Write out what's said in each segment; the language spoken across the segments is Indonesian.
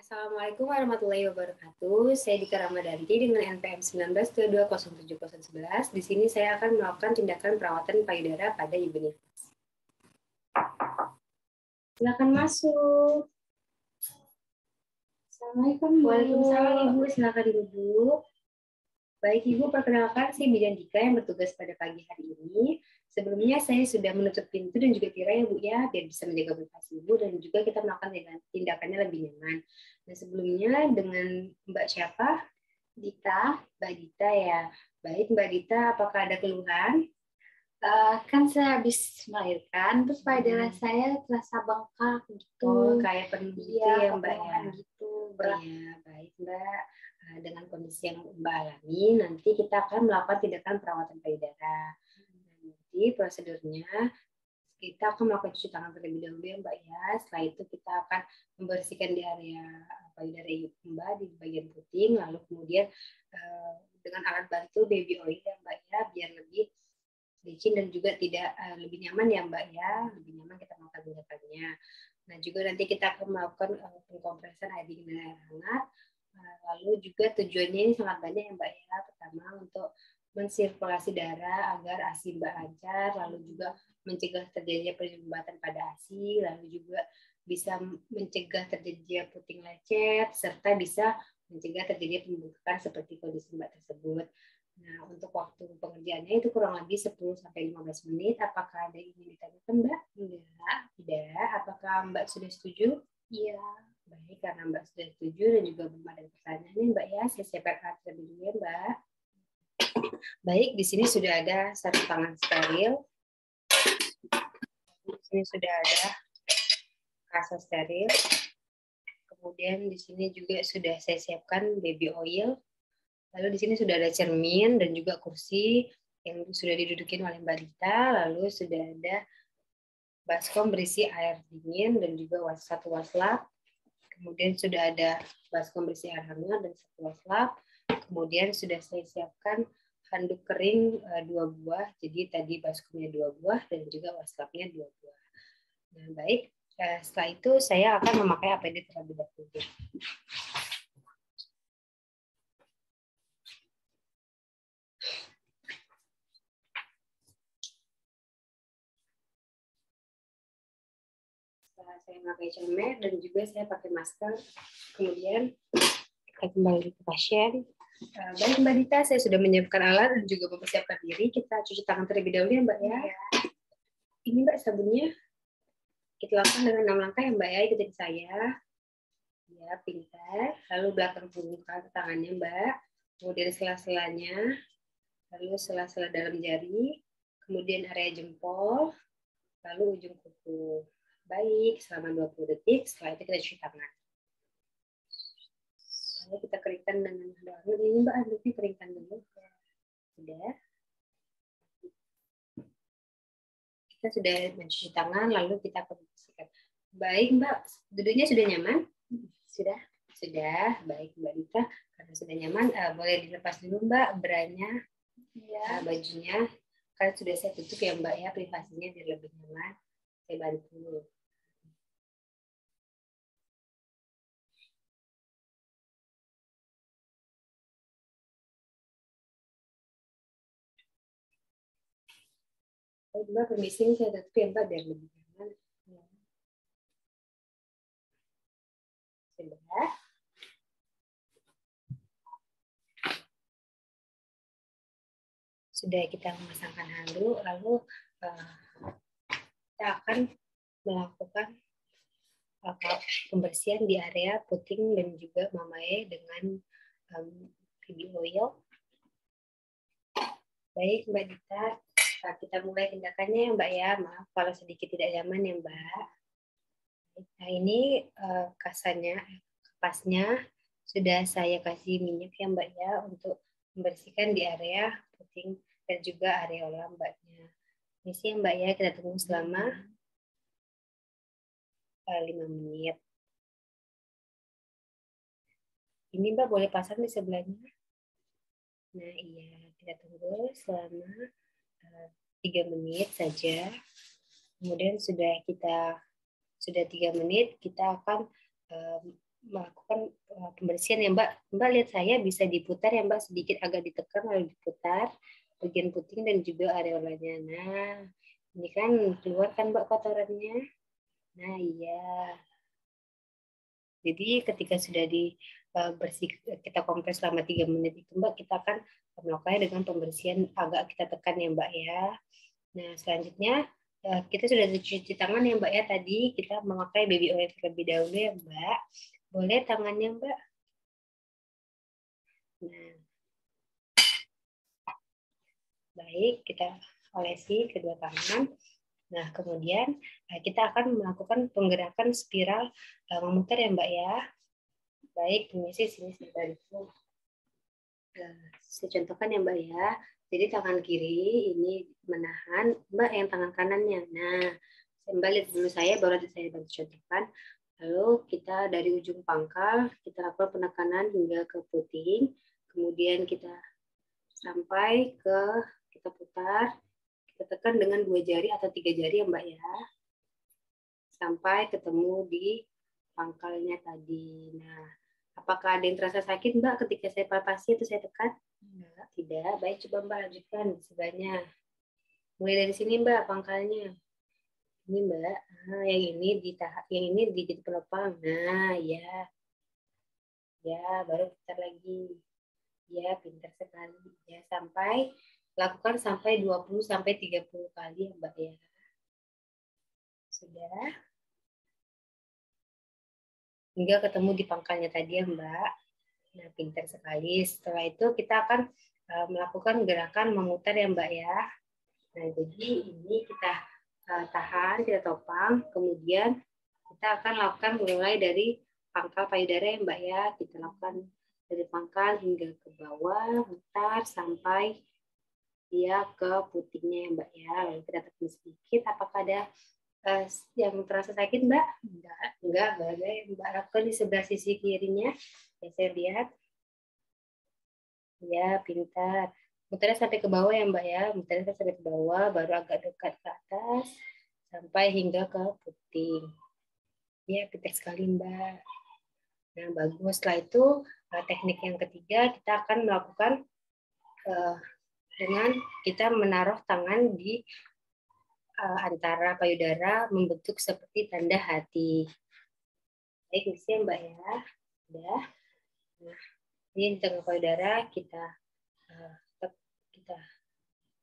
Assalamualaikum warahmatullahi wabarakatuh. Saya Dika Ramadanti dengan NPM 19220711. Di sini saya akan melakukan tindakan perawatan payudara pada ibu nifas. Silakan masuk. Assalamualaikum, Bu. Waalaikumsalam, Ibu. Silakan duduk. Baik, Ibu, perkenalkan saya Bidan Dika yang bertugas pada pagi hari ini. Sebelumnya saya sudah menutup pintu dan juga tirai ya Bu ya, biar bisa menjaga privasi Ibu dan juga kita melakukan tindakannya lebih nyaman. Nah sebelumnya dengan Mbak siapa? Dita. Mbak Dita ya. Baik Mbak Dita, apakah ada keluhan? Kan saya habis melahirkan, terus payudara saya terasa bengkak gitu. Oh, kayak penuh gitu ya Mbak ya? Gitu, berat. Iya, baik Mbak. Dengan kondisi yang Mbak alami, nanti kita akan melakukan tindakan perawatan payudara. Nanti prosedurnya kita akan melakukan cuci tangan terlebih dahulu ya Mbak ya. Setelah itu kita akan membersihkan di area payudara Mbak di bagian puting, lalu kemudian dengan alat bantu baby oil ya Mbak ya, biar lebih licin dan juga tidak lebih nyaman ya Mbak ya, lebih nyaman kita melakukan tindakannya. Nah juga nanti kita akan melakukan pengkompresan air dingin dan air hangat. Lalu juga tujuannya ini sangat banyak ya Mbak ya. Pertama untuk mensirkulasi darah agar ASI Mbak lancar, lalu juga mencegah terjadinya penyumbatan pada ASI, lalu juga bisa mencegah terjadinya puting lecet, serta bisa mencegah terjadinya pembukaan seperti kondisi Mbak tersebut. Nah, untuk waktu pengerjaannya itu kurang lebih 10-15 menit. Apakah ada yang ingin ditanyakan Mbak? Enggak, tidak. Apakah Mbak sudah setuju? Iya. Baik, karena Mbak sudah setuju dan juga belum ada pertanyaan nih Mbak ya, saya siapkan alat terlebih dulu ya Mbak. Baik, di sini sudah ada sarung tangan steril. Di sini sudah ada kasa steril. Kemudian di sini juga sudah saya siapkan baby oil. Lalu di sini sudah ada cermin dan juga kursi yang sudah didudukin oleh Mbak Dita. Lalu sudah ada baskom berisi air dingin dan juga satu waslap. Kemudian sudah ada baskom berisi air hangat dan satu waslap. Kemudian sudah saya siapkan handuk kering 2 buah. Jadi tadi baskomnya 2 buah dan juga waslapnya 2 buah. Nah, baik. Setelah itu saya akan memakai APD terlebih dahulu. Setelah saya memakai celana dan juga saya pakai masker, kemudian kita kembali ke pasien. Baik Mbak Dita, saya sudah menyiapkan alat dan juga mempersiapkan diri. Kita cuci tangan terlebih dahulu ya Mbak ya. Ini Mbak sabunnya. Kita lakukan dengan 6 langkah ya Mbak ya, ikutin saya. Ya, pintar. Lalu belakang punggung tangannya Mbak. Kemudian sela-selanya. Lalu sela-sela dalam jari. Kemudian area jempol. Lalu ujung kuku. Baik, selama 20 detik. Setelah itu kita cuci tangan. Lalu kita keringkan dengan handuk. Ini Mbak, handuknya keringkan dulu. Sudah. Kita sudah mencuci tangan, lalu kita akan bersihkan. Baik Mbak, duduknya sudah nyaman? Sudah. Sudah, baik Mbak Dita. Karena sudah nyaman, boleh dilepas dulu Mbak beranya, bajunya. Karena sudah saya tutup ya Mbak ya, privasinya biar lebih nyaman. Saya bantu. Mbak permisi, saya tutup ya Mbak biar lebih nyaman. Sudah. Sudah kita memasangkan handuk, lalu kita akan melakukan pembersihan di area puting dan juga mamae dengan baby oil. Baik Mbak Dita, kita mulai tindakannya ya Mbak ya. Maaf kalau sedikit tidak nyaman ya Mbak. Nah ini kasanya, kapasnya sudah saya kasih minyak ya Mbak ya untuk membersihkan di area puting dan juga areola Mbaknya. Ini sih Mbak ya, kita tunggu selama 5 menit. Ini Mbak boleh pasang di sebelahnya. Nah iya, kita tunggu selama 3 menit saja. Kemudian sudah 3 menit, kita akan melakukan pembersihan ya Mbak. Mbak lihat saya bisa diputar ya Mbak, sedikit agak ditekan lalu diputar bagian puting dan juga areolanya. Nah, ini kan keluar kan Mbak kotorannya. Nah, iya. Jadi ketika sudah bersih, kita kompres selama 3 menit itu Mbak, kita akan melakukannya dengan pembersihan agak kita tekan ya Mbak ya. Nah, selanjutnya kita sudah cuci tangan ya Mbak ya, tadi kita memakai baby oil terlebih dahulu ya Mbak. Boleh tangannya Mbak. Nah, baik, kita olesi kedua tangan. Nah, kemudian kita akan melakukan penggerakan spiral memutar ya Mbak ya. Baik, permisi sini sebentar itu. Saya contohkan ya Mbak ya. Jadi tangan kiri ini menahan, Mbak yang tangan kanannya. Nah, Mbak lihat dulu saya, baru nanti saya bantu contohkan. Lalu kita dari ujung pangkal, kita lakukan penekanan hingga ke puting. Kemudian kita sampai ke, kita putar, kita tekan dengan 2 jari atau 3 jari ya Mbak ya. Sampai ketemu di pangkalnya tadi. Nah, apakah ada yang terasa sakit Mbak ketika saya palpasi itu saya tekan? Enggak, tidak. Baik, coba Mbak lanjutkan sebelahnya. Mulai dari sini Mbak pangkalnya. Ini Mbak, yang ini ditahan, yang ini dijadi penopang. Nah, ya. Ya, baru putar lagi. Ya, pintar sekali. Ya, sampai lakukan sampai 20 sampai 30 kali ya Mbak ya. Sudah. Hingga ketemu di pangkalnya tadi ya Mbak. Nah, pintar sekali. Setelah itu kita akan melakukan gerakan memutar ya Mbak ya. Nah, jadi ini kita tahan, kita topang, kemudian kita akan lakukan mulai dari pangkal payudara ya Mbak ya. Kita lakukan dari pangkal hingga ke bawah, mutar sampai dia ke putingnya ya Mbak ya. Lalu kita tekan sedikit, apakah ada yang terasa sakit Mbak? Enggak ada yang Mbak lakukan di sebelah sisi kirinya. Ya, saya lihat. Ya, pintar. Muternya sampai ke bawah ya Mbak ya. Muternya sampai ke bawah, baru agak dekat ke atas, sampai hingga ke puting. Ya, pintar sekali Mbak. Nah, bagus. Setelah itu, teknik yang ketiga, kita akan melakukan dengan kita menaruh tangan di antara payudara membentuk seperti tanda hati. Baik, bisa Mbak ya. Sudah. Nah, ini di tengah payudara kita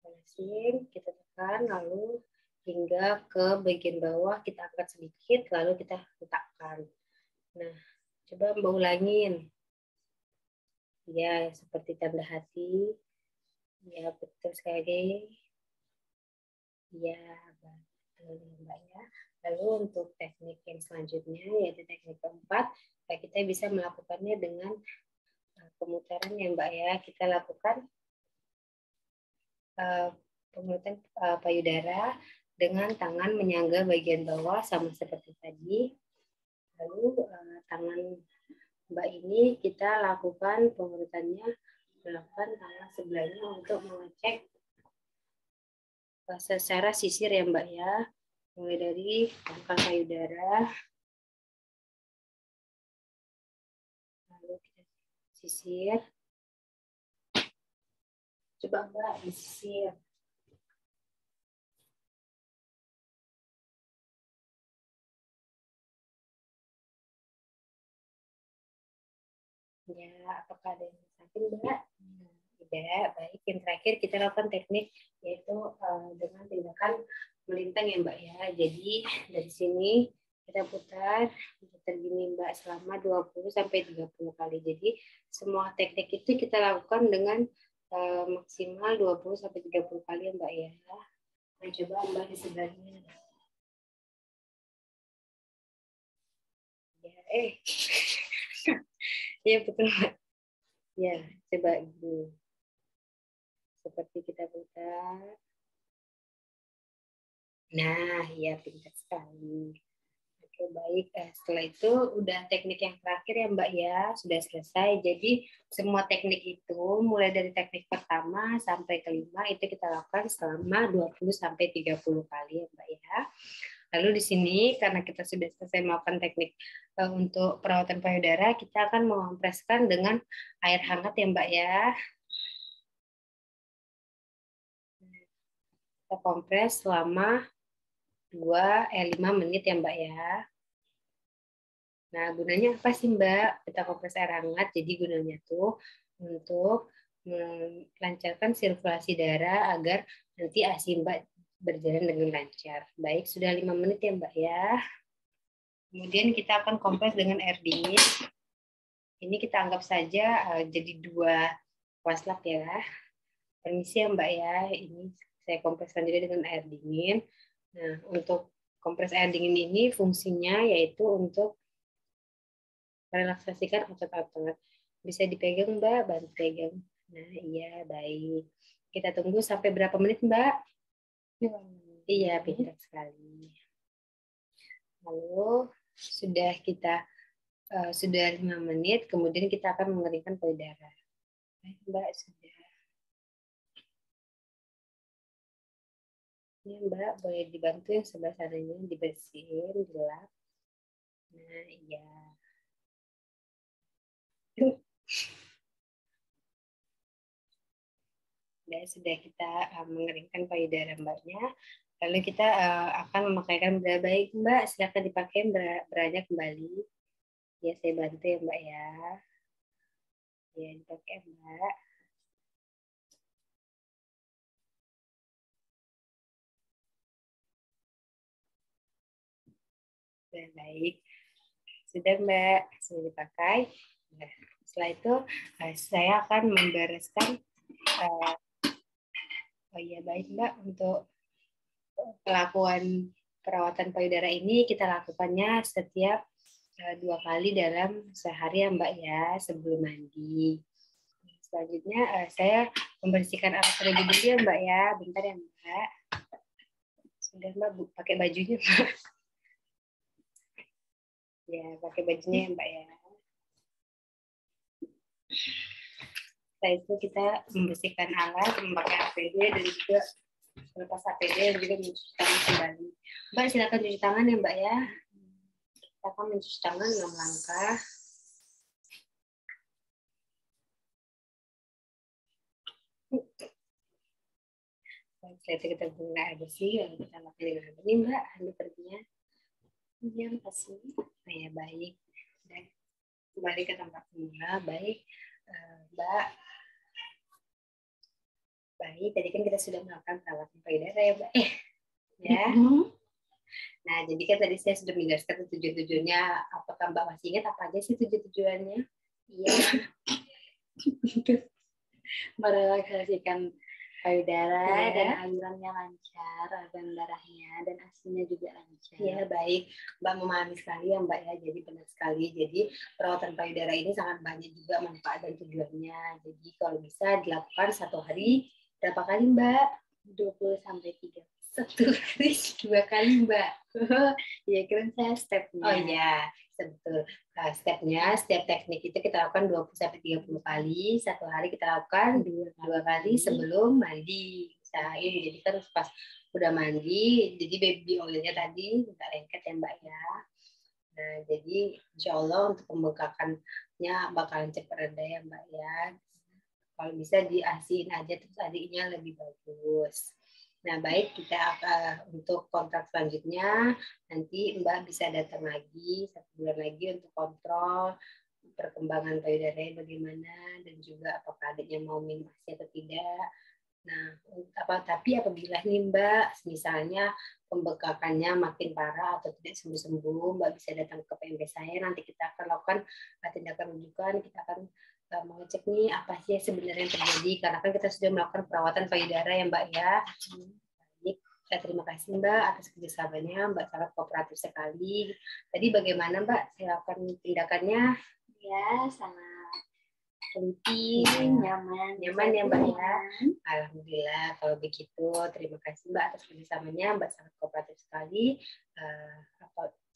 olesin, kita tekan, lalu hingga ke bagian bawah kita angkat sedikit, lalu kita letakkan. Nah, coba Mbak ulangin. Ya, seperti tanda hati. Ya, betul sekali. Ya, betul Mbak ya. Lalu untuk teknik yang selanjutnya, yaitu teknik keempat, kita bisa melakukannya dengan pemutaran yang Mbak ya. Kita lakukan pemutaran payudara dengan tangan menyangga bagian bawah sama seperti tadi. Lalu tangan Mbak ini kita lakukan pengurutannya, melakukan tangan sebelahnya untuk mengecek secara sisir ya Mbak ya. Mulai dari pangkal payudara, lalu kita sisir. Coba Mbak disisir. Ya, apakah ada yang sakit Mbak? Tidak. Baik, yang terakhir kita lakukan teknik yaitu dengan tindakan melintang ya Mbak ya. Jadi dari sini kita putar gini Mbak selama 20 sampai 30 kali. Jadi semua teknik itu kita lakukan dengan maksimal 20 sampai 30 kali ya Mbak ya. Nah, coba Mbak di sebelahnya. Ya, ya betul Mbak. Ya, coba gini. Seperti kita putar. Nah, ya pintar sekali. Oke, baik. Setelah itu udah teknik yang terakhir ya Mbak ya, sudah selesai. Jadi semua teknik itu mulai dari teknik pertama sampai kelima itu kita lakukan selama 20 sampai 30 kali ya Mbak ya. Lalu di sini karena kita sudah selesai melakukan teknik untuk perawatan payudara, kita akan mengompreskan dengan air hangat ya Mbak ya. Kita kompres selama 5 menit ya Mbak ya. Nah, gunanya apa sih Mbak? Kita kompres air hangat, jadi gunanya tuh untuk melancarkan sirkulasi darah agar nanti ASI Mbak berjalan dengan lancar. Baik, sudah 5 menit ya Mbak ya. Kemudian kita akan kompres dengan air dingin. Ini kita anggap saja jadi 2 waslap ya. Permisi ya Mbak ya, ini saya kompreskan juga dengan air dingin. Nah, untuk kompres air dingin ini fungsinya yaitu untuk relaksasikan otot-otot. Bisa dipegang Mbak, bantu pegang. Nah, iya, baik. Kita tunggu sampai berapa menit Mbak? 5 menit. Iya, pintar sekali. Lalu sudah 5 menit, kemudian kita akan mengeringkan payudara. Baik Mbak, sudah. Ini Mbak, boleh dibantu yang sebelah sananya, dibersihin, dilap. Nah, iya. Dan sudah kita mengeringkan payudara Mbaknya, lalu kita akan memakaikan bra. Baik Mbak, silakan dipakai branya kembali. Ya, saya bantu ya Mbak ya. Ya, dipakai Mbak. Baik, sudah Mbak, sudah dipakai. Nah, setelah itu saya akan membereskan. Oh iya, baik Mbak, untuk pelakuan perawatan payudara ini kita lakukannya setiap 2 kali dalam sehari ya Mbak ya, sebelum mandi. Selanjutnya saya membersihkan alat terlebih dulu ya Mbak ya, bentar ya Mbak. Sudah Mbak, pakai bajunya Mbak. Ya, pakai bajunya ya Mbak ya. Setelah itu kita membersihkan alat, memakai APD dan juga melepas APD dan juga mencuci tangan kembali. Mbak silakan cuci tangan ya Mbak ya. Kita akan mencuci tangan 6 langkah. Setelah itu kita guna air bersih, lalu kita pakai dengan ini Mbak, handuk perginya. Iya, makasih. Nah, ya baik. Dan kembali ke tempat semula, baik Mbak. Baik, tadi kan kita sudah melakukan perawatan payudara ya Mbak. Ya. Nah, jadi kan tadi saya sudah menjelaskan tujuan-tujuannya. Apakah Mbak masih ingat apa aja sih tujuan-tujuannya? Iya. Merelaksasikan payudara dan alirannya lancar, aliran darahnya dan ASI-nya juga lancar. Iya, baik. Mbak memahami sekali ya Mbak ya, jadi benar sekali. Jadi perawatan payudara ini sangat banyak juga manfaat dan tujuannya. Jadi kalau bisa dilakukan 1 hari berapa kali Mbak? 20 sampai 30. 1 hari 2 kali Mbak. Ya, kira saya stepnya. Oh iya, betul. Nah, stepnya, setiap teknik itu kita lakukan 20 sampai 30 kali. 1 hari kita lakukan 2 kali sebelum mandi. Usahain jadi kan pas udah mandi, jadi baby oilnya tadi nggak lengket ya Mbak ya. Nah, jadi insya Allah untuk pembengkakannya bakalan cepat reda ya Mbak ya. Kalau bisa diasihin aja terus adiknya lebih bagus. Nah, baik, kita untuk kontrak selanjutnya nanti Mbak bisa datang lagi 1 bulan lagi untuk kontrol perkembangan payudaranya bagaimana dan juga apakah adiknya mau minum ASI atau tidak. Nah, tapi apabila nih Mbak, misalnya pembengkakannya makin parah atau tidak sembuh-sembuh, Mbak bisa datang ke PMP saya, nanti kita akan lakukan tindakan rujukan, kita akan mengecek nih apa sih sebenarnya yang terjadi, karena kan kita sudah melakukan perawatan payudara ya Mbak ya. Baik, terima kasih Mbak atas kerjasamanya, Mbak sangat kooperatif sekali. Tadi bagaimana Mbak saya lakukan tindakannya? Ya, sangat penting, nyaman ya Mbak ya. Alhamdulillah kalau begitu, terima kasih Mbak atas kerjasamanya, Mbak sangat kooperatif sekali.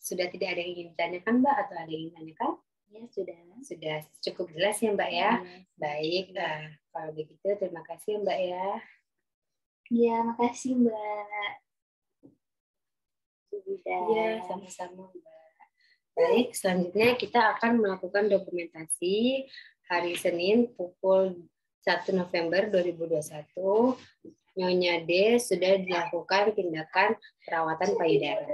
Sudah tidak ada yang ingin ditanyakan Mbak atau ada yang ingin ditanyakan? Ya, sudah cukup jelas ya Mbak ya. Baik, kalau begitu terima kasih Mbak ya. Ya, makasih Mbak. kasih Bunda. Iya, sama-sama Mbak. Baik, selanjutnya kita akan melakukan dokumentasi hari Senin pukul 1 November 2021. Nyonya D sudah dilakukan tindakan perawatan payudara.